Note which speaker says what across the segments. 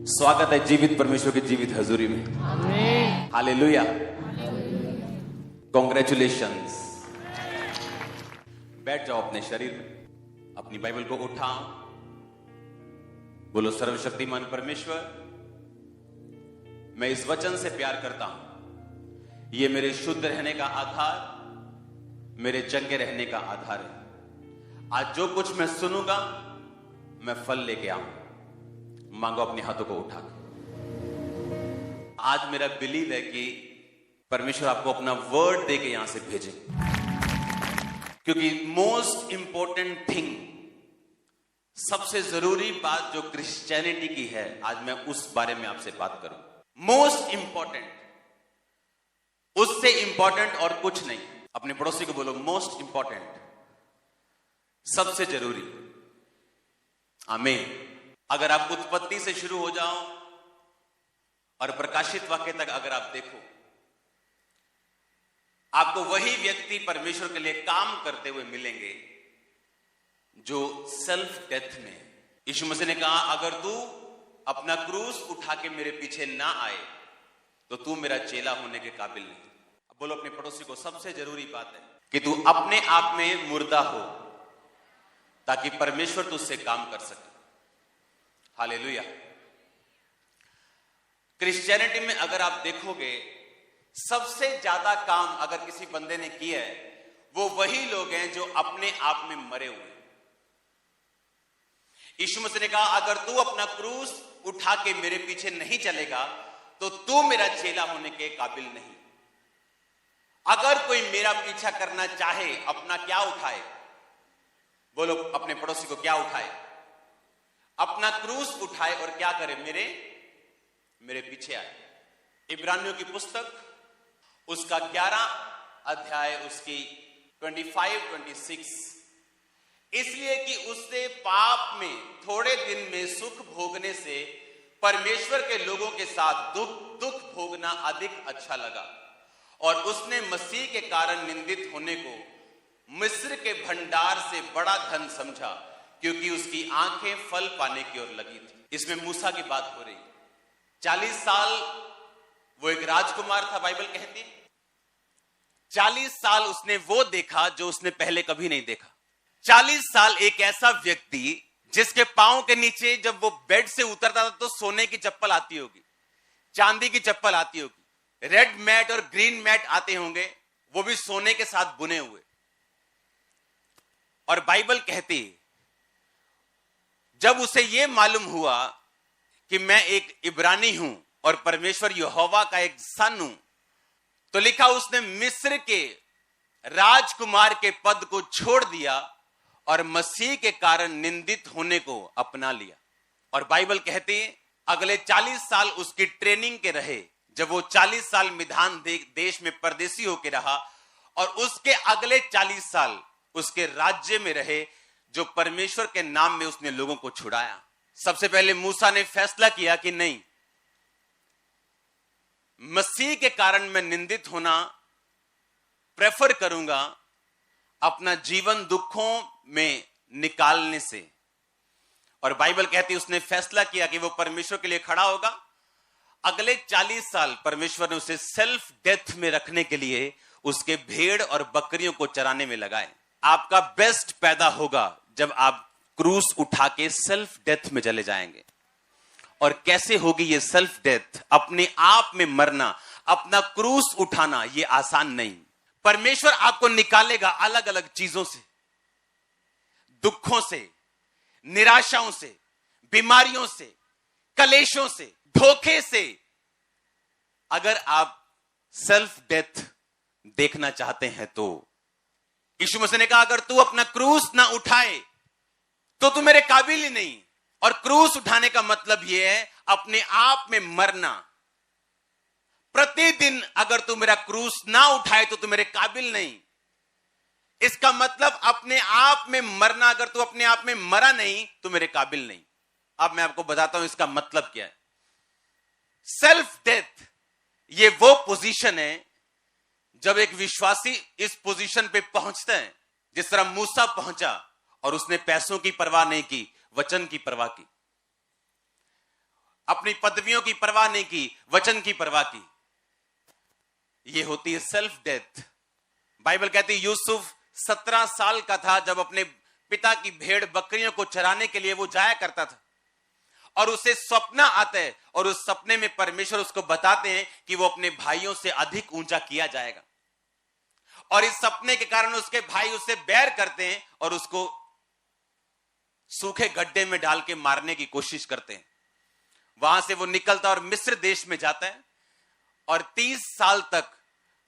Speaker 1: स्वागत है जीवित परमेश्वर की जीवित हजूरी में। Hallelujah, congratulations. बैठ जाओ अपने शरीर में, अपनी बाइबल को उठाओ, बोलो सर्वशक्तिमान परमेश्वर, मैं इस वचन से प्यार करता हूं। ये मेरे शुद्ध रहने का आधार, मेरे चंगे रहने का आधार है। आज जो कुछ मैं सुनूंगा मैं फल लेके आऊंगा। मांगो अपने हाथों को उठा के। आज मेरा बिलीव है कि परमेश्वर आपको अपना वर्ड दे के यहां से भेजे, क्योंकि मोस्ट इंपॉर्टेंट थिंग, सबसे जरूरी बात जो क्रिश्चियनिटी की है, आज मैं उस बारे में आपसे बात करूं। मोस्ट इंपॉर्टेंट, उससे इंपॉर्टेंट और कुछ नहीं। अपने पड़ोसी को बोलो मोस्ट इंपॉर्टेंट, सबसे जरूरी। आमीन। अगर आप उत्पत्ति से शुरू हो जाओ और प्रकाशित वाक्य तक अगर आप देखो, आपको वही व्यक्ति परमेश्वर के लिए काम करते हुए मिलेंगे जो सेल्फ डेथ में। यीशु मसीह ने कहा, अगर तू अपना क्रूस उठा के मेरे पीछे ना आए तो तू मेरा चेला होने के काबिल नहीं। अब बोलो अपने पड़ोसी को, सबसे जरूरी बात है कि तू अपने आप में मुर्दा हो ताकि परमेश्वर तुझसे काम कर सके। हालेलुया। क्रिश्चियनिटी में अगर आप देखोगे, सबसे ज्यादा काम अगर किसी बंदे ने किया है, वो वही लोग हैं जो अपने आप में मरे हुए हैं। यीशु मसीह ने कहा, अगर तू अपना क्रूस उठा के मेरे पीछे नहीं चलेगा तो तू मेरा चेला होने के काबिल नहीं। अगर कोई मेरा पीछा करना चाहे, अपना क्या उठाए? बोलो अपने पड़ोसी को, क्या उठाए? अपना क्रूस उठाए और क्या करे? मेरे पीछे आए। इब्रानियों की पुस्तक उसका 11 अध्याय, उसकी 25-26, इसलिए कि उससे पाप में थोड़े दिन में सुख भोगने से परमेश्वर के लोगों के साथ दुख भोगना अधिक अच्छा लगा, और उसने मसीह के कारण निंदित होने को मिस्र के भंडार से बड़ा धन समझा, क्योंकि उसकी आंखें फल पाने की ओर लगी थी। इसमें मूसा की बात हो रही। 40 साल वो एक राजकुमार था, बाइबल कहती है 40 साल उसने वो देखा जो उसने पहले कभी नहीं देखा। 40 साल एक ऐसा व्यक्ति जिसके पांव के नीचे जब वो बेड से उतरता था तो सोने की चप्पल आती होगी, चांदी की चप्पल आती होगी, रेड मैट और ग्रीन मैट आते होंगे, वो भी सोने के साथ बुने हुए। और बाइबल कहती, जब उसे यह मालूम हुआ कि मैं एक इब्रानी हूं और परमेश्वर यहोवा का एक सन हूं, तो लिखा उसने मिस्र के राजकुमार के पद को छोड़ दिया और मसीह के कारण निंदित होने को अपना लिया। और बाइबल कहती है अगले 40 साल उसकी ट्रेनिंग के रहे, जब वो 40 साल मिधान देश में परदेसी होकर रहा, और उसके अगले 40 साल उसके राज्य में रहे, जो परमेश्वर के नाम में उसने लोगों को छुड़ाया। सबसे पहले मूसा ने फैसला किया कि नहीं, मसीह के कारण मैं निंदित होना प्रेफर करूंगा अपना जीवन दुखों में निकालने से। और बाइबल कहती है उसने फैसला किया कि वो परमेश्वर के लिए खड़ा होगा। अगले 40 साल परमेश्वर ने उसे सेल्फ डेथ में रखने के लिए उसके भेड़ और बकरियों को चराने में लगाए। आपका बेस्ट पैदा होगा जब आप क्रूस उठा के सेल्फ डेथ में चले जाएंगे। और कैसे होगी ये सेल्फ डेथ? अपने आप में मरना, अपना क्रूस उठाना, ये आसान नहीं। परमेश्वर आपको निकालेगा अलग अलग चीजों से, दुखों से, निराशाओं से, बीमारियों से, कलेशों से, धोखे से। अगर आप सेल्फ डेथ देखना चाहते हैं तो यीशु मसीह ने कहा, अगर तू अपना क्रूस ना उठाए तो तू मेरे काबिल ही नहीं। और क्रूस उठाने का मतलब यह है अपने आप में मरना। प्रतिदिन अगर तू मेरा क्रूस ना उठाए तो तू मेरे काबिल नहीं। इसका मतलब अपने आप में मरना। अगर तू अपने आप में मरा नहीं तो मेरे काबिल नहीं। अब मैं आपको बताता हूं इसका मतलब क्या है। सेल्फ डेथ ये वो पोजीशन है जब एक विश्वासी इस पोजीशन पे पहुंचता है, जिस तरह मूसा पहुंचा और उसने पैसों की परवाह नहीं की, वचन की परवाह की। अपनी पदवियों की परवाह नहीं की, वचन की परवाह की। यह होती है सेल्फ डेथ। बाइबल कहती है यूसुफ 17 साल का था जब अपने पिता की भेड़ बकरियों को चराने के लिए वो जाया करता था, और उसे सपना आता है, और उस सपने में परमेश्वर उसको बताते हैं कि वो अपने भाइयों से अधिक ऊंचा किया जाएगा, और इस सपने के कारण उसके भाई उससे बैर करते हैं और उसको सूखे गड्ढे में डाल के मारने की कोशिश करते हैं। वहां से वो निकलता और मिस्र देश में जाता है, और 30 साल तक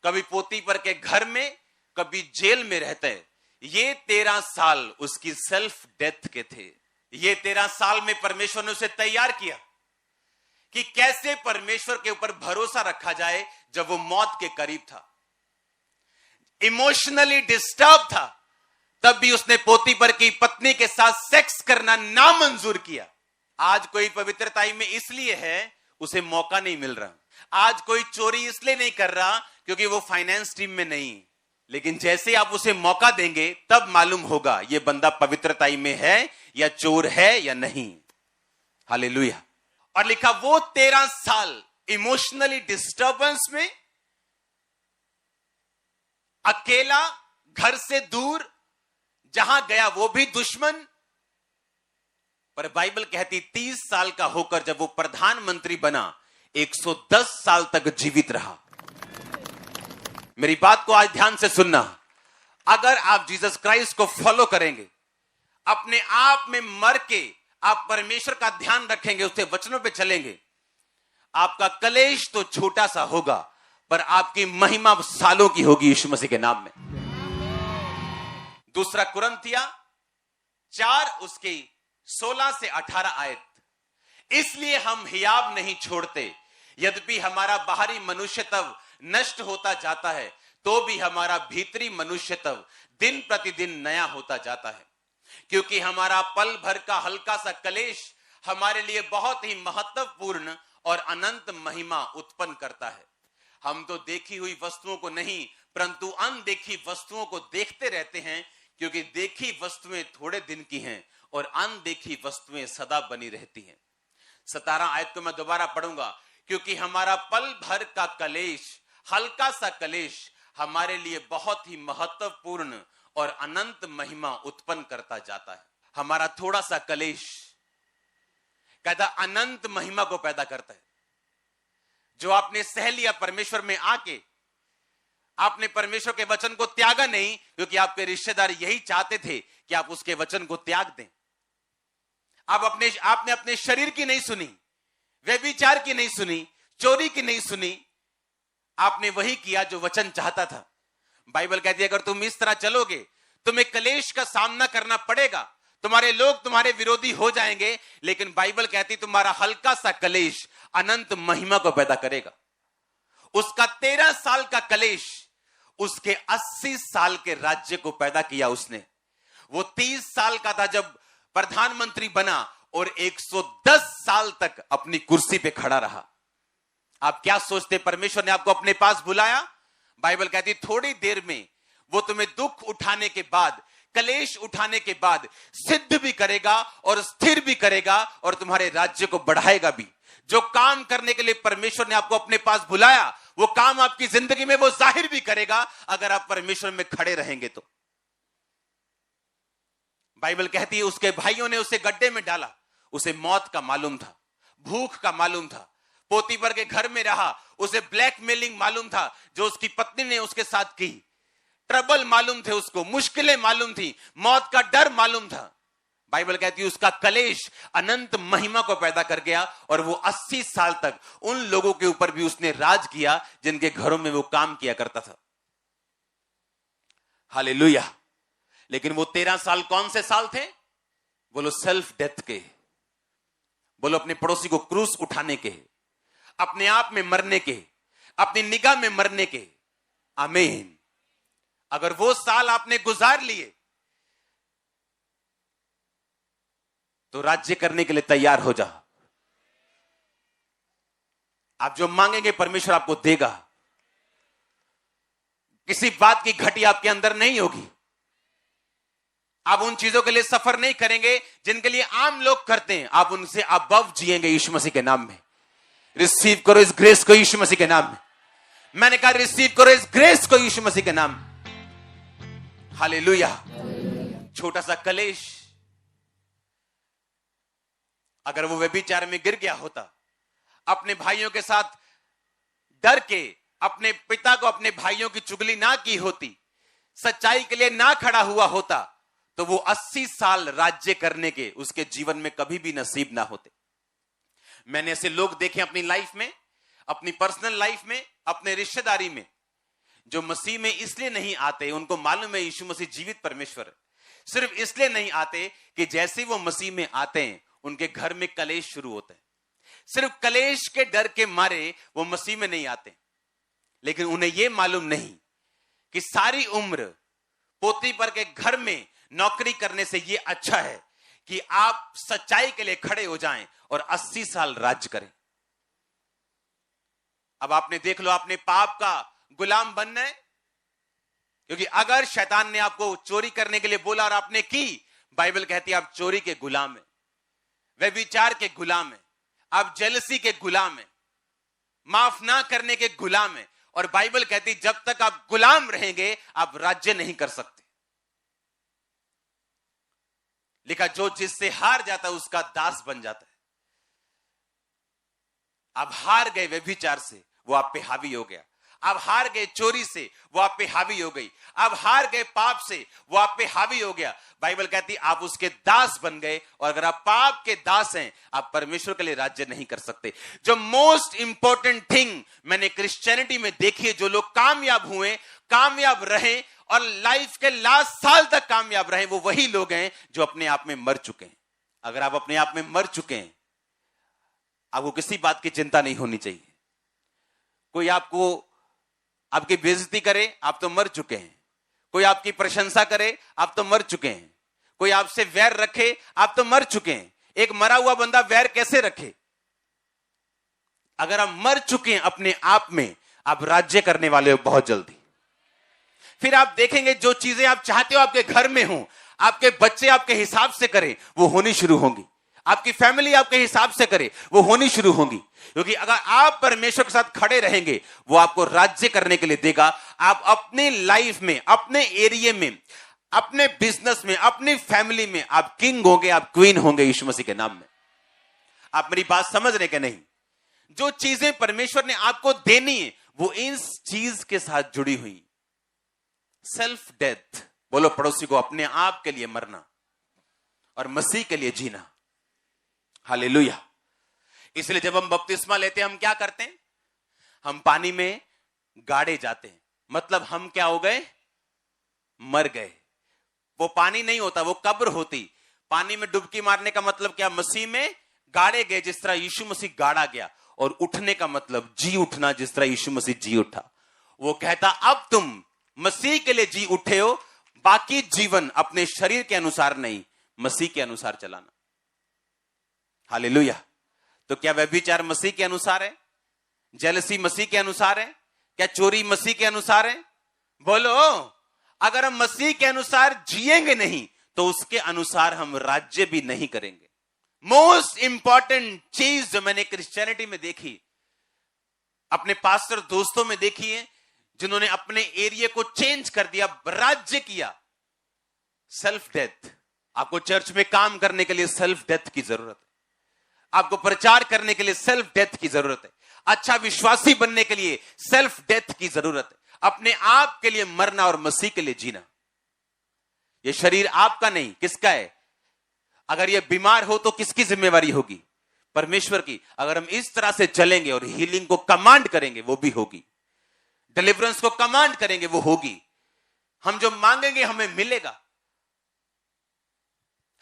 Speaker 1: कभी पोतीपर के घर में, कभी जेल में रहता है। ये 13 साल उसकी सेल्फ डेथ के थे। ये 13 साल में परमेश्वर ने उसे तैयार किया कि कैसे परमेश्वर के ऊपर भरोसा रखा जाए। जब वो मौत के करीब था, इमोशनली डिस्टर्ब था, तब भी उसने पोतीपर की पत्नी के साथ सेक्स करना नामंजूर किया। आज कोई पवित्रताई में इसलिए है, उसे मौका नहीं मिल रहा। आज कोई चोरी इसलिए नहीं कर रहा क्योंकि वो फाइनेंस टीम में नहीं। लेकिन जैसे आप उसे मौका देंगे तब मालूम होगा ये बंदा पवित्रताई में है या चोर है या नहीं। हालेलुया। और लिखा वो 13 साल इमोशनली डिस्टर्बेंस में, अकेला, घर से दूर, जहां गया वो भी दुश्मन। पर बाइबल कहती 30 साल का होकर जब वो प्रधानमंत्री बना, 110 साल तक जीवित रहा। मेरी बात को आज ध्यान से सुनना। अगर आप जीसस क्राइस्ट को फॉलो करेंगे, अपने आप में मर के आप परमेश्वर का ध्यान रखेंगे, उसके वचनों पे चलेंगे, आपका कलेश तो छोटा सा होगा पर आपकी महिमा सालों की होगी यीशु मसीह के नाम में। दूसरा कुरिन्थिया 4 उसके 16 से 18 आयत। इसलिए हम हियाव नहीं छोड़ते, यद्यपि हमारा बाहरी मनुष्य तब नष्ट होता जाता है, तो भी हमारा भीतरी मनुष्य तब दिन प्रतिदिन नया होता जाता है। क्योंकि हमारा पल भर का हल्का सा कलेश हमारे लिए बहुत ही महत्वपूर्ण और अनंत महिमा उत्पन्न करता है। हम तो देखी हुई वस्तुओं को नहीं परंतु अनदेखी वस्तुओं को देखते रहते हैं, क्योंकि देखी वस्तुएं थोड़े दिन की हैं और अनदेखी वस्तुएं सदा बनी रहती हैं। 17 आयत को मैं दोबारा पढ़ूंगा। क्योंकि हमारा पल भर का कलेश, हल्का सा कलेश हमारे लिए बहुत ही महत्वपूर्ण और अनंत महिमा उत्पन्न करता जाता है। हमारा थोड़ा सा कलेश कहता अनंत महिमा को पैदा करता है। जो आपने सह लिया परमेश्वर में आके, आपने परमेश्वर के वचन को त्यागा नहीं, क्योंकि आपके रिश्तेदार यही चाहते थे कि आप उसके वचन को त्याग दें। आपने अपने शरीर की नहीं सुनी, व्यभिचार की नहीं सुनी, चोरी की नहीं सुनी, आपने वही किया जो वचन चाहता था। बाइबल कहती है अगर तुम इस तरह चलोगे तुम्हें कलेश का सामना करना पड़ेगा, तुम्हारे लोग तुम्हारे विरोधी हो जाएंगे, लेकिन बाइबल कहती तुम्हारा हल्का सा कलेश अनंत महिमा को पैदा करेगा। उसका 13 साल का कलेश उसके 80 साल के राज्य को पैदा किया उसने। वो 30 साल का था जब प्रधानमंत्री बना और 110 साल तक अपनी कुर्सी पे खड़ा रहा। आप क्या सोचते परमेश्वर ने आपको अपने पास बुलाया? बाइबल कहती थोड़ी देर में वो तुम्हें दुख उठाने के बाद, कलेश उठाने के बाद सिद्ध भी करेगा और स्थिर भी करेगा और तुम्हारे राज्य को बढ़ाएगा भी। जो काम करने के लिए परमेश्वर ने आपको अपने पास बुलाया वो काम आपकी जिंदगी में वो जाहिर भी करेगा अगर आप परमेश्वर में खड़े रहेंगे तो। बाइबल कहती है उसके भाइयों ने उसे गड्ढे में डाला। उसे मौत का मालूम था, भूख का मालूम था, पोतीपर के घर में रहा, उसे ब्लैकमेलिंग मालूम था जो उसकी पत्नी ने उसके साथ की, ट्रबल मालूम थे उसको, मुश्किलें मालूम थी, मौत का डर मालूम था। बाइबल कहती है उसका कलेश अनंत महिमा को पैदा कर गया और वो 80 साल तक उन लोगों के ऊपर भी उसने राज किया जिनके घरों में वो काम किया करता था। हालेलुया। लेकिन वो 13 साल कौन से साल थे? बोलो सेल्फ डेथ के, बोलो अपने पड़ोसी को क्रूस उठाने के, अपने आप में मरने के, अपनी निगाह में मरने के। आमीन। अगर वो साल आपने गुजार लिए तो राज्य करने के लिए तैयार हो जा। आप जो मांगेंगे परमेश्वर आपको देगा। किसी बात की घटी आपके अंदर नहीं होगी। आप उन चीजों के लिए सफर नहीं करेंगे जिनके लिए आम लोग करते हैं, आप उनसे अबव जिएंगे यीशु मसीह के नाम में। रिसीव करो इस ग्रेस को यीशु मसीह के नाम में। मैंने कहा रिसीव करो इस ग्रेस को यीशु मसीह के नाम में। हालेलुया। छोटा सा कलेश अगर वो व्यभिचार में गिर गया होता, अपने भाइयों के साथ डर के अपने पिता को, अपने भाइयों की चुगली ना की होती, सच्चाई के लिए ना खड़ा हुआ होता, तो वो 80 साल राज्य करने के उसके जीवन में कभी भी नसीब ना होते। मैंने ऐसे लोग देखे अपनी लाइफ में, अपनी पर्सनल लाइफ में, अपने रिश्तेदारी में, जो मसीह में इसलिए नहीं आते, उनको मालूम है यीशु मसीह जीवित परमेश्वर है, सिर्फ इसलिए नहीं आते कि जैसे वो मसीह में आते हैं उनके घर में कलेश शुरू होते हैं। सिर्फ कलेश के डर के मारे वो मसीह में नहीं आते, लेकिन उन्हें यह मालूम नहीं कि सारी उम्र पोती पर के घर में नौकरी करने से यह अच्छा है कि आप सच्चाई के लिए खड़े हो जाएं और 80 साल राज्य करें। अब आपने देख लो, आपने पाप का गुलाम बनना है, क्योंकि अगर शैतान ने आपको चोरी करने के लिए बोला और आपने की, बाइबल कहती है आप चोरी के गुलाम है, व्यभिचार के गुलाम है, आप जेलसी के गुलाम है, माफ ना करने के गुलाम है। और बाइबल कहती जब तक आप गुलाम रहेंगे आप राज्य नहीं कर सकते। लिखा जो जिससे हार जाता है उसका दास बन जाता है। आप हार गए व्यभिचार से, वो आप पे हावी हो गया। आप हार गए चोरी से, वो आप पे हावी हो गई। आप हार गए पाप से, वो आप पे हावी हो गया। बाइबल कहती आप उसके दास बन गए, और अगर आप पाप के दास हैं आप परमेश्वर के लिए राज्य नहीं कर सकते। जो मोस्ट इंपॉर्टेंट थिंग मैंने क्रिश्चियनिटी में देखी है, जो लोग कामयाब हुए, कामयाब रहे और लाइफ के लास्ट साल तक कामयाब रहे, वो वही लोग हैं जो अपने आप में मर चुके हैं। अगर आप अपने आप में मर चुके हैं, आपको किसी बात की चिंता नहीं होनी चाहिए। कोई आपको आपकी बेइज्जती करे, आप तो मर चुके हैं। कोई आपकी प्रशंसा करे, आप तो मर चुके हैं। कोई आपसे वैर रखे, आप तो मर चुके हैं। एक मरा हुआ बंदा वैर कैसे रखे? अगर आप मर चुके हैं अपने आप में, आप राज्य करने वाले हो बहुत जल्दी। फिर आप देखेंगे जो चीजें आप चाहते हो आपके घर में हो, आपके बच्चे आपके हिसाब से करें, वो होनी शुरू होंगी। आपकी फैमिली आपके हिसाब से करे, वो होनी शुरू होंगी। क्योंकि अगर आप परमेश्वर के साथ खड़े रहेंगे, वो आपको राज्य करने के लिए देगा। आप अपनी लाइफ में, अपने एरिया में, अपने बिजनेस में, अपनी फैमिली में आप किंग होंगे, आप क्वीन होंगे यीशु मसीह के नाम में। आप मेरी बात समझ रहे कि नहीं? जो चीजें परमेश्वर ने आपको देनी है वो इस चीज के साथ जुड़ी हुई। सेल्फ डेथ, बोलो पड़ोसी को, अपने आप के लिए मरना और मसीह के लिए जीना। हालेलुया। इसलिए जब हम बपतिस्मा लेते हैं, हम क्या करते हैं? हम पानी में गाड़े जाते हैं। मतलब हम क्या हो गए? मर गए। वो पानी नहीं होता, वो कब्र होती। पानी में डुबकी मारने का मतलब क्या? मसीह में गाड़े गए, जिस तरह यीशु मसीह गाड़ा गया। और उठने का मतलब जी उठना, जिस तरह यीशु मसीह जी उठा। वो कहता अब तुम मसीह के लिए जी उठे हो, बाकी जीवन अपने शरीर के अनुसार नहीं, मसीह के अनुसार चलाना। हालेलुया। तो क्या व्यभिचार मसीह के अनुसार है? जेलसी मसीह के अनुसार है? क्या चोरी मसीह के अनुसार है? बोलो। अगर हम मसीह के अनुसार जिएंगे नहीं, तो उसके अनुसार हम राज्य भी नहीं करेंगे। मोस्ट इंपॉर्टेंट चीज जो मैंने क्रिश्चियनिटी में देखी, अपने पास्टर दोस्तों में देखी है, जिन्होंने अपने एरिया को चेंज कर दिया, राज्य किया, सेल्फ डेथ। आपको चर्च में काम करने के लिए सेल्फ डेथ की जरूरत है। आपको प्रचार करने के लिए सेल्फ डेथ की जरूरत है। अच्छा विश्वासी बनने के लिए सेल्फ डेथ की जरूरत है। अपने आप के लिए मरना और मसीह के लिए जीना। यह शरीर आपका नहीं, किसका है? अगर यह बीमार हो तो किसकी जिम्मेवारी होगी? परमेश्वर की। अगर हम इस तरह से चलेंगे और हीलिंग को कमांड करेंगे, वो भी होगी। डिलीवरेंस को कमांड करेंगे, वो होगी। हम जो मांगेंगे हमें मिलेगा।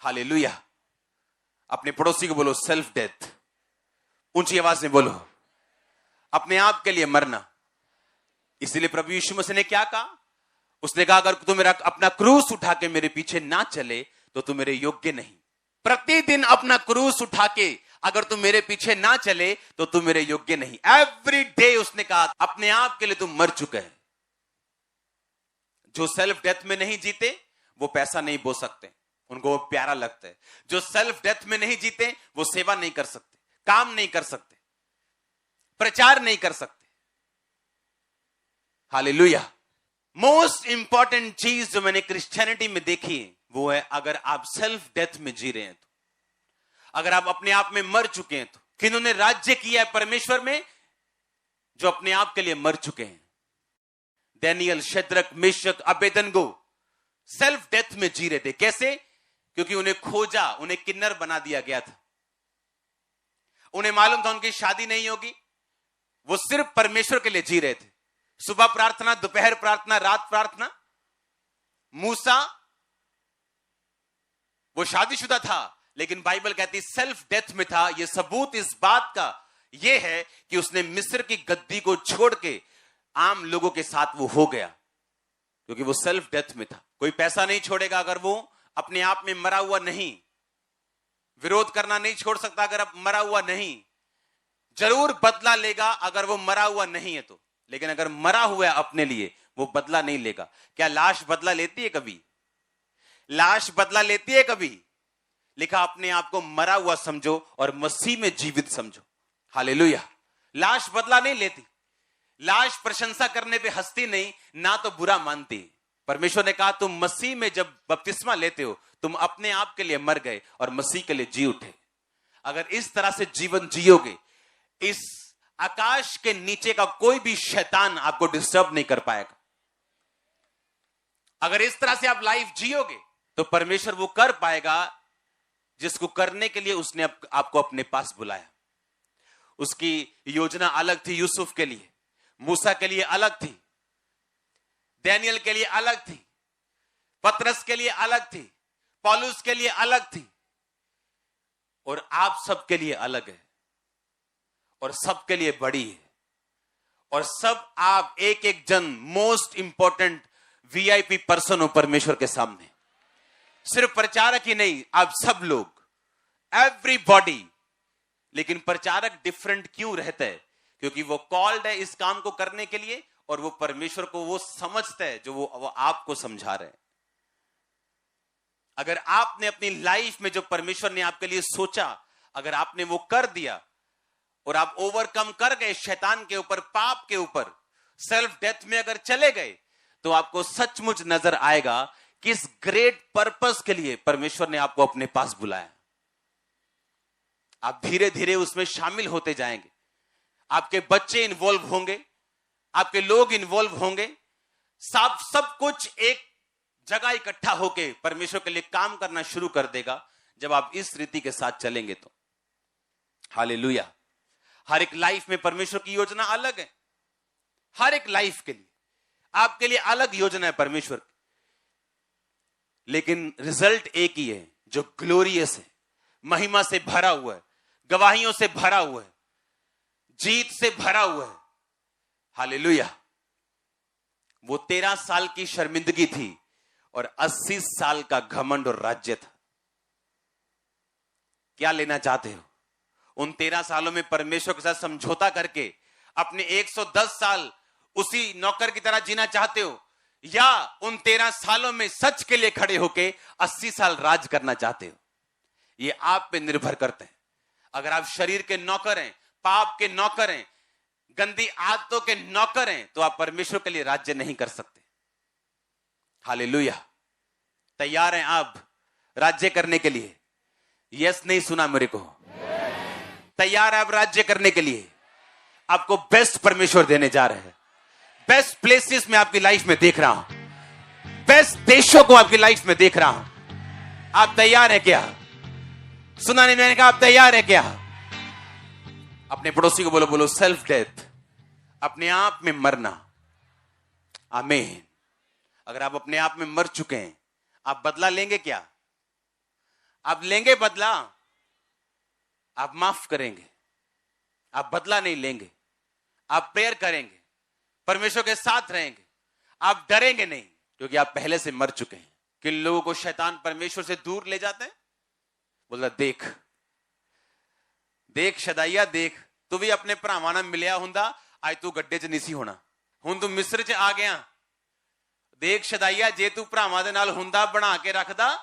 Speaker 1: हालेलुया। अपने पड़ोसी को बोलो सेल्फ डेथ, ऊंची आवाज में बोलो, अपने आप के लिए मरना। इसलिए प्रभु यीशु मसीह ने क्या कहा? उसने कहा अगर तू मेरा अपना क्रूस उठा के मेरे पीछे ना चले तो तू मेरे योग्य नहीं। प्रतिदिन अपना क्रूस उठा के अगर तू मेरे पीछे ना चले तो तू मेरे योग्य नहीं। एवरी डे उसने कहा अपने आप के लिए तू मर चुका है। जो सेल्फ डेथ में नहीं जीते वो पैसा नहीं बो सकते, उनको वो प्यारा लगता है। जो सेल्फ डेथ में नहीं जीते वो सेवा नहीं कर सकते, काम नहीं कर सकते, प्रचार नहीं कर सकते। हालेलुया। मोस्ट इंपॉर्टेंट चीज जो मैंने क्रिश्चियनिटी में देखी है वो है, अगर आप सेल्फ डेथ में जी रहे हैं तो, अगर आप अपने आप में मर चुके हैं तो, किन्होंने राज्य किया है परमेश्वर में जो अपने आप के लिए मर चुके हैं। Daniel, Shadrach, Meshach, Abednego self death में जी रहे थे। कैसे? क्योंकि उन्हें खोजा, उन्हें किन्नर बना दिया गया था। उन्हें मालूम था उनकी शादी नहीं होगी, वो सिर्फ परमेश्वर के लिए जी रहे थे। सुबह प्रार्थना, दोपहर प्रार्थना, रात प्रार्थना। मूसा वो शादीशुदा था, लेकिन बाइबल कहती सेल्फ डेथ में था। यह सबूत इस बात का यह है कि उसने मिस्र की गद्दी को छोड़ के आम लोगों के साथ वो हो गया, क्योंकि वो सेल्फ डेथ में था। कोई पैसा नहीं छोड़ेगा अगर वो अपने आप में मरा हुआ नहीं। विरोध करना नहीं छोड़ सकता अगर अब मरा हुआ नहीं। जरूर बदला लेगा अगर वो मरा हुआ नहीं है तो, लेकिन अगर मरा हुआ है अपने लिए वो बदला नहीं लेगा। क्या लाश बदला लेती है कभी? लाश बदला लेती है कभी? लिखा अपने आप को मरा हुआ समझो और मसीह में जीवित समझो। हालेलुया। लाश बदला नहीं लेती। लाश प्रशंसा करने पे हंसती नहीं, ना तो बुरा मानती। परमेश्वर ने कहा तुम मसीह में जब बपतिस्मा लेते हो तुम अपने आप के लिए मर गए और मसीह के लिए जी उठे। अगर इस तरह से जीवन जियोगे, इस आकाश के नीचे का कोई भी शैतान आपको डिस्टर्ब नहीं कर पाएगा। अगर इस तरह से आप लाइफ जियोगे तो परमेश्वर वो कर पाएगा जिसको करने के लिए उसने आपको अपने पास बुलाया। उसकी योजना अलग थी यूसुफ के लिए, मूसा के लिए अलग थी, दानियल के लिए अलग थी, पतरस के लिए अलग थी, पौलुस के लिए अलग थी, और आप सबके लिए अलग है और सबके लिए बड़ी है। और सब आप एक एक जन मोस्ट इंपॉर्टेंट वीआईपी पर्सन हो परमेश्वर के सामने। सिर्फ प्रचारक ही नहीं, आप सब लोग, एवरीबॉडी। लेकिन प्रचारक डिफरेंट क्यों रहता है? क्योंकि वो कॉल्ड है इस काम को करने के लिए, और वो परमेश्वर को वो समझता है जो वो आपको समझा रहे हैं। अगर आपने अपनी लाइफ में जो परमेश्वर ने आपके लिए सोचा, अगर आपने वो कर दिया और आप ओवरकम कर गए शैतान के ऊपर, पाप के ऊपर, सेल्फ डेथ में अगर चले गए, तो आपको सचमुच नजर आएगा किस ग्रेट पर्पस के लिए परमेश्वर ने आपको अपने पास बुलाया। आप धीरे धीरे उसमें शामिल होते जाएंगे। आपके बच्चे इन्वॉल्व होंगे, आपके लोग इन्वॉल्व होंगे, सब कुछ एक जगह इकट्ठा होके परमेश्वर के लिए काम करना शुरू कर देगा जब आप इस रीति के साथ चलेंगे तो। हालेलुया। हर एक लाइफ में परमेश्वर की योजना अलग है। हर एक लाइफ के लिए आपके लिए अलग योजना है परमेश्वर की, लेकिन रिजल्ट एक ही है जो ग्लोरियस है, महिमा से भरा हुआ है, गवाहियों से भरा हुआ है, जीत से भरा हुआ है। हालेलुया। वो 13 साल की शर्मिंदगी थी और 80 साल का घमंड और राज्य था। क्या लेना चाहते हो? उन 13 सालों में परमेश्वर के साथ समझौता करके अपने 110 साल उसी नौकर की तरह जीना चाहते हो, या उन 13 सालों में सच के लिए खड़े होके 80 साल राज करना चाहते हो? ये आप पे निर्भर करते हैं। अगर आप शरीर के नौकर हैं, पाप के नौकर हैं, गंदी आदतों के नौकर हैं, तो आप परमेश्वर के लिए राज्य नहीं कर सकते। हालेलुया। तैयार हैं आप राज्य करने के लिए? यस नहीं सुना मेरे को? तैयार है आप राज्य करने के लिए? आपको बेस्ट परमेश्वर देने जा रहे हैं। बेस्ट प्लेसेस में आपकी लाइफ में देख रहा हूं, बेस्ट देशों को आपकी लाइफ में देख रहा हूं। आप तैयार है क्या? सुना नहीं मैंने कहा आप तैयार है क्या? अपने पड़ोसी को बोलो, बोलो सेल्फ डेथ, अपने आप में मरना। आमीन। अगर आप अपने आप में मर चुके हैं, आप बदला लेंगे क्या? आप लेंगे बदला? आप माफ करेंगे, आप बदला नहीं लेंगे। आप प्रेयर करेंगे, परमेश्वर के साथ रहेंगे, आप डरेंगे नहीं, क्योंकि आप पहले से मर चुके हैं। किन लोगों को शैतान परमेश्वर से दूर ले जाते हैं? बोला देख देख शदाइया देख, तू भी अपने भरावां नाल मिलिया हुंदा, आज तू गड्ढे च नहीं सी होना। हुण तू मिस्र च आ गया, देख शदाइया, जे तू भरावां दे नाल हुंदा बना के रखदा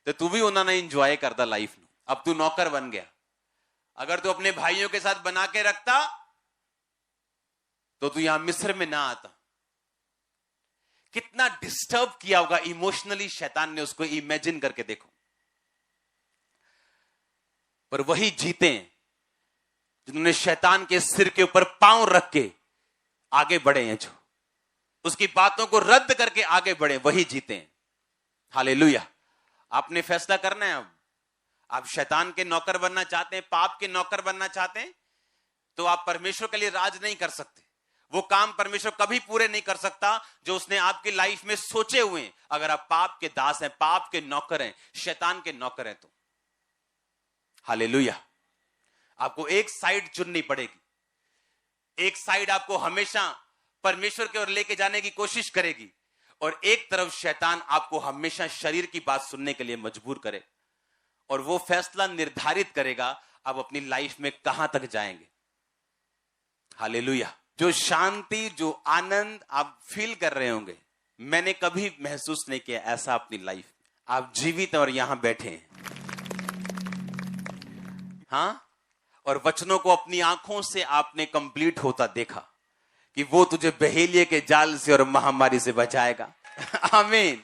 Speaker 1: ते तू भी उन्हां नाल इंजॉय करदा लाइफ नूं। अब तू नौकर बन गया। अगर तू अपने भाइयों के साथ बना के रखता तो तू यहां मिस्र में ना आता। कितना डिस्टर्ब किया होगा इमोशनली शैतान ने उसको, इमेजिन करके देखो। पर वही जीते जिन्होंने शैतान के सिर के ऊपर पांव रख के आगे बढ़े हैं, जो उसकी बातों को रद्द करके आगे बढ़े, वही जीते हैं। हालेलुया। आपने फैसला करना है। अब आप शैतान के नौकर बनना चाहते हैं, पाप के नौकर बनना चाहते हैं, तो आप परमेश्वर के लिए राज नहीं कर सकते। वो काम परमेश्वर कभी पूरे नहीं कर सकता जो उसने आपकी लाइफ में सोचे हुए हैं, अगर आप पाप के दास हैं, पाप के नौकर हैं, शैतान के नौकर हैं तो। हालेलुया। आपको एक साइड चुननी पड़ेगी। एक साइड आपको हमेशा परमेश्वर की ओर लेके जाने की कोशिश करेगी, और एक तरफ शैतान आपको हमेशा शरीर की बात सुनने के लिए मजबूर करे, और वो फैसला निर्धारित करेगा आप अपनी लाइफ में कहां तक जाएंगे। हालेलुया। जो शांति, जो आनंद आप फील कर रहे होंगे, मैंने कभी महसूस नहीं किया ऐसा अपनी लाइफ में। आप जीवित और यहां बैठे हैं, हाँ, और वचनों को अपनी आंखों से आपने कंप्लीट होता देखा कि वो तुझे बहेलिये के जाल से और महामारी से बचाएगा। आमीन।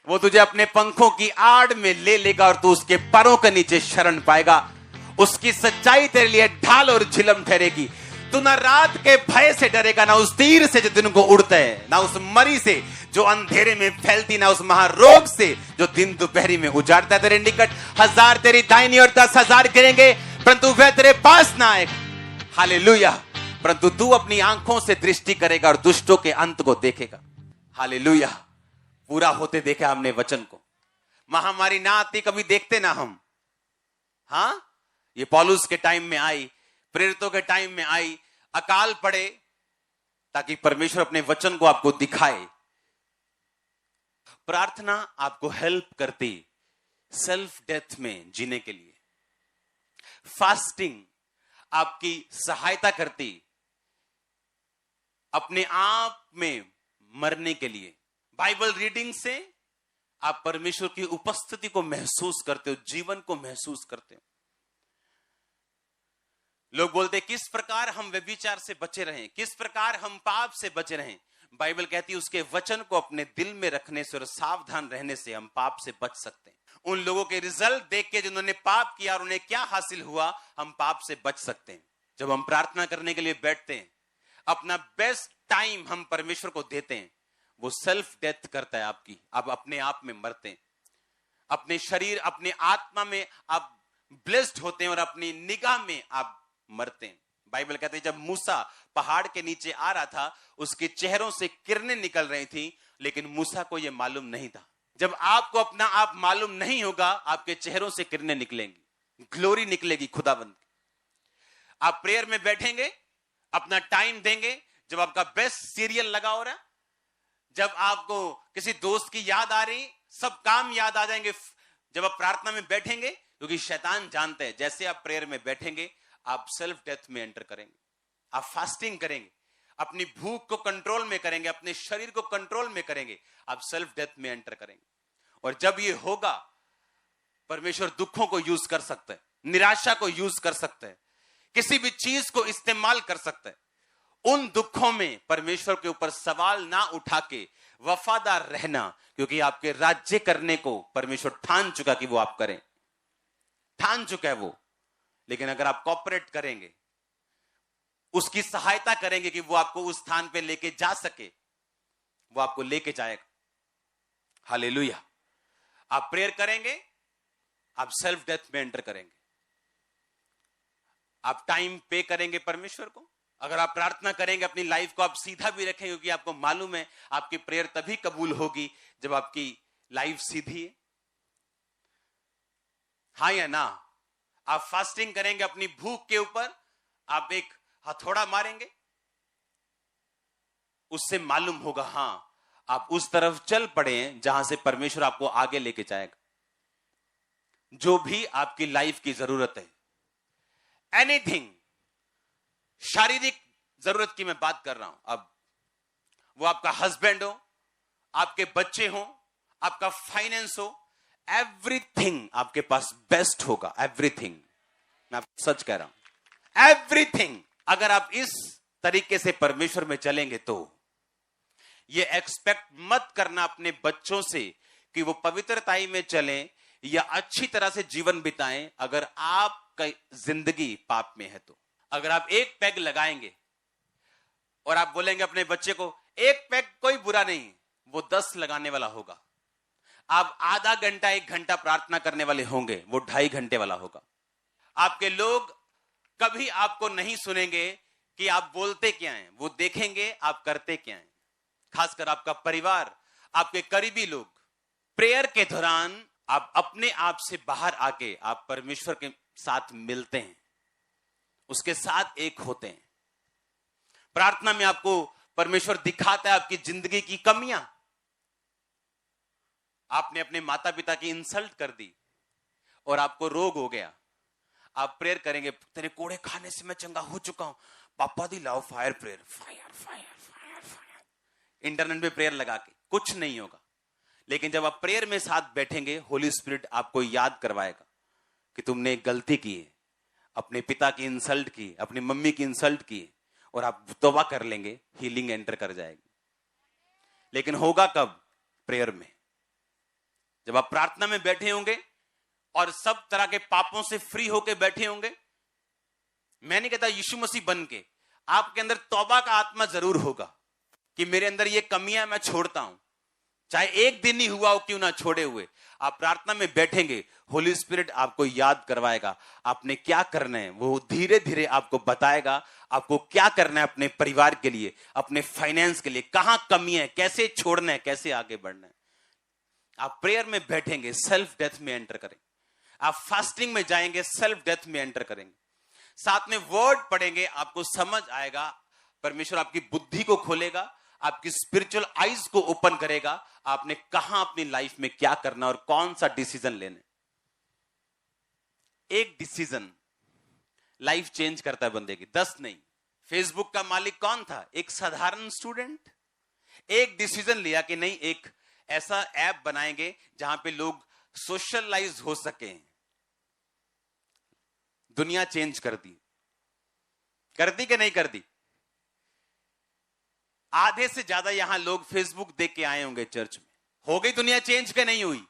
Speaker 1: वो तुझे अपने पंखों की आड़ में ले लेगा और तू उसके पैरों के नीचे शरण पाएगा। उसकी सच्चाई तेरे लिए ढाल और झिलम ठहरेगी। तू ना रात के भय से डरेगा, ना उस तीर से जो दिन को उड़ता है, ना उस मरी से जो अंधेरे में फैलती, ना उस महारोग से जो दिन दोपहरी में उजाड़ता है। तेरे निकट 1000 तेरी दाहिनी और 10,000 गिरेंगे, परंतु वह तेरे पास ना आएगा। हालेलुया। परंतु तू अपनी आंखों से दृष्टि करेगा और दुष्टों के अंत को देखेगा। हालेलुया। पूरा होते देखा हमने वचन को। महामारी ना आती कभी देखते ना हम, हाँ, ये पौलुस के टाइम में आई, प्रेरितों के टाइम में आई, अकाल पड़े ताकि परमेश्वर अपने वचन को आपको दिखाए। प्रार्थना आपको हेल्प करती सेल्फ डेथ में जीने के लिए। फास्टिंग आपकी सहायता करती अपने आप में मरने के लिए। बाइबल रीडिंग से आप परमेश्वर की उपस्थिति को महसूस करते हो, जीवन को महसूस करते हो। लोग बोलते हैं किस प्रकार हम व्यभिचार से बचे रहें, किस प्रकार हम पाप से बचे रहें। बाइबल कहती है उसके वचन को अपने दिल में रखने से और सावधान रहने से हम पाप से बच सकते हैं। उन लोगों के रिजल्ट देख के जिन्होंने पाप किया और उन्हें क्या हासिल हुआ, हम पाप से बच सकते हैं। जब हम प्रार्थना करने के लिए बैठते हैं, अपना बेस्ट टाइम हम परमेश्वर को देते हैं, वो सेल्फ डेथ करता है आपकी। आप अपने आप में मरते हैं, अपने शरीर, अपने आत्मा में आप ब्लेस्ड होते हैं और अपनी निगाह में आप मरते हैं। बाइबल कहते हैं जब मूसा पहाड़ के नीचे आ रहा था, उसके चेहरों से किरणें निकल रही थी, लेकिन मूसा को यह मालूम नहीं था। जब आपको अपना आप मालूम नहीं होगा, आपके चेहरों से किरणें निकलेंगी, ग्लोरी निकलेगी खुदावंद की। आप प्रेयर में बैठेंगे, अपना टाइम देंगे, जब आपका बेस्ट सीरियल लगा हो रहा, जब आपको किसी दोस्त की याद आ रही, सब काम याद आ जाएंगे। जब आप प्रार्थना में बैठेंगे, क्योंकि शैतान जानते हैं जैसे आप प्रेयर में बैठेंगे आप सेल्फ डेथ में एंटर करेंगे। आप फास्टिंग करेंगे, अपनी भूख को कंट्रोल में करेंगे, अपने शरीर को कंट्रोल में करेंगे, आप सेल्फ डेथ में एंटर करेंगे। और जब ये होगा, परमेश्वर दुखों को यूज कर सकता है, निराशा को यूज कर सकता है, किसी भी चीज को इस्तेमाल कर सकता है। उन दुखों में परमेश्वर के ऊपर सवाल ना उठा के वफादार रहना, क्योंकि आपके राज्य करने को परमेश्वर ठान चुका कि वो आप करें, ठान चुका है वो। लेकिन अगर आप कॉपरेट करेंगे, उसकी सहायता करेंगे कि वो आपको उस स्थान पे लेके जा सके, वो आपको लेके जाएगा। हालेलुया। आप प्रेयर करेंगे, आप सेल्फ डेथ में एंटर करेंगे, आप टाइम पे करेंगे परमेश्वर को। अगर आप प्रार्थना करेंगे, अपनी लाइफ को आप सीधा भी रखेंगे, क्योंकि आपको मालूम है आपकी प्रेयर तभी कबूल होगी जब आपकी लाइफ सीधी है। हाँ या ना? आप फास्टिंग करेंगे अपनी भूख के ऊपर, आप एक हथौड़ा मारेंगे, उससे मालूम होगा हां आप उस तरफ चल पड़े हैं जहां से परमेश्वर आपको आगे लेके जाएगा। जो भी आपकी लाइफ की जरूरत है, एनीथिंग, शारीरिक जरूरत की मैं बात कर रहा हूं। अब वो आपका हस्बैंड हो, आपके बच्चे हो, आपका फाइनेंस हो, एवरीथिंग आपके पास बेस्ट होगा। एवरीथिंग, मैं आपको सच कह रहा हूं, एवरीथिंग। अगर आप इस तरीके से परमेश्वर में चलेंगे तो ये एक्सपेक्ट मत करना अपने बच्चों से कि वो पवित्रताई में चलें या अच्छी तरह से जीवन बिताएं अगर आपका जिंदगी पाप में है तो। अगर आप एक पैग लगाएंगे और आप बोलेंगे अपने बच्चे को एक पैग कोई बुरा नहीं, वो 10 लगाने वाला होगा। आप आधा घंटा 1 घंटा प्रार्थना करने वाले होंगे, वो 2.5 घंटे वाला होगा। आपके लोग कभी आपको नहीं सुनेंगे कि आप बोलते क्या हैं, वो देखेंगे आप करते क्या हैं। खासकर आपका परिवार, आपके करीबी लोग। प्रेयर के दौरान आप अपने आप से बाहर आके आप परमेश्वर के साथ मिलते हैं, उसके साथ एक होते हैं। प्रार्थना में आपको परमेश्वर दिखाता है आपकी जिंदगी की कमियां। आपने अपने माता पिता की इंसल्ट कर दी और आपको रोग हो गया, आप प्रेयर करेंगे, तेरे कोड़े खाने से मैं चंगा हो चुका हूं, पापा दी लाओ fire prayer, fire fire fire fire. Internet पे प्रेयर लगा के कुछ नहीं होगा। लेकिन जब आप प्रेयर में साथ बैठेंगे, होली स्पिरिट आपको याद करवाएगा कि तुमने एक गलती की है, अपने पिता की इंसल्ट की, अपनी मम्मी की इंसल्ट की, और आप तौबा कर लेंगे, हीलिंग एंटर कर जाएगी। लेकिन होगा कब? प्रेयर में। जब आप प्रार्थना में बैठे होंगे और सब तरह के पापों से फ्री होके बैठे होंगे। मैं नहीं कहता यीशु मसीह बन के, आपके अंदर तौबा का आत्मा जरूर होगा कि मेरे अंदर ये कमियां मैं छोड़ता हूं, चाहे एक दिन ही हुआ हो क्यों ना छोड़े हुए। आप प्रार्थना में बैठेंगे, होली स्पिरिट आपको याद करवाएगा आपने क्या करना है। वो धीरे धीरे आपको बताएगा आपको क्या करना है अपने परिवार के लिए, अपने फाइनेंस के लिए, कहां कमी है, कैसे छोड़ना है, कैसे आगे बढ़ना है। आप प्रेयर में बैठेंगे, सेल्फ डेथ में एंटर करेंगे। आप फास्टिंग में जाएंगे, सेल्फ डेथ में एंटर करेंगे। साथ में वर्ड पढ़ेंगे, आपको समझ आएगा। परमेश्वर आपकी बुद्धि को खोलेगा, आपकी स्पिरिचुअल आईज को ओपन करेगा, आपने कहां अपनी लाइफ में क्या करना और कौन सा डिसीजन लेना। एक डिसीजन लाइफ चेंज करता है बंदे की, 10 नहीं। फेसबुक का मालिक कौन था? एक साधारण स्टूडेंट। एक डिसीजन लिया कि नहीं, एक ऐसा ऐप बनाएंगे जहां पे लोग सोशलाइज हो सके। दुनिया चेंज कर दी कि नहीं कर दी? आधे से ज्यादा यहां लोग फेसबुक देख के आए होंगे चर्च में। हो गई दुनिया चेंज के नहीं हुई?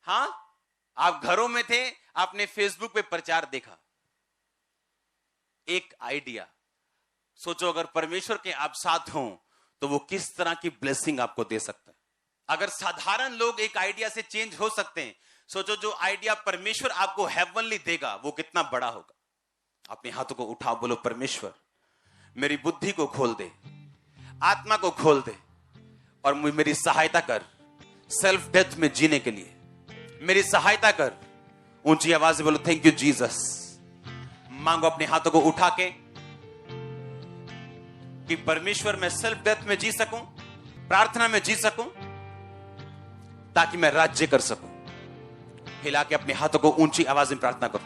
Speaker 1: हां, आप घरों में थे, आपने फेसबुक पे प्रचार देखा, एक आइडिया। सोचो अगर परमेश्वर के आप साथ हों तो वो किस तरह की ब्लेसिंग आपको दे सकता है। अगर साधारण लोग एक आइडिया से चेंज हो सकते हैं, सोचो जो आइडिया परमेश्वर आपको हेवनली देगा वो कितना बड़ा होगा। अपने हाथों को उठाओ, बोलो परमेश्वर मेरी बुद्धि को खोल दे, आत्मा को खोल दे और मेरी सहायता कर सेल्फ डेथ में जीने के लिए। मेरी सहायता कर। ऊंची आवाज से बोलो थैंक यू जीसस। मांगो अपने हाथों को उठा के कि परमेश्वर मैं सेल्फ डेथ में जी सकूं, प्रार्थना में जी सकूं, ताकि मैं राज्य कर सकूं। हिला के अपने हाथों को ऊंची आवाज में प्रार्थना करो।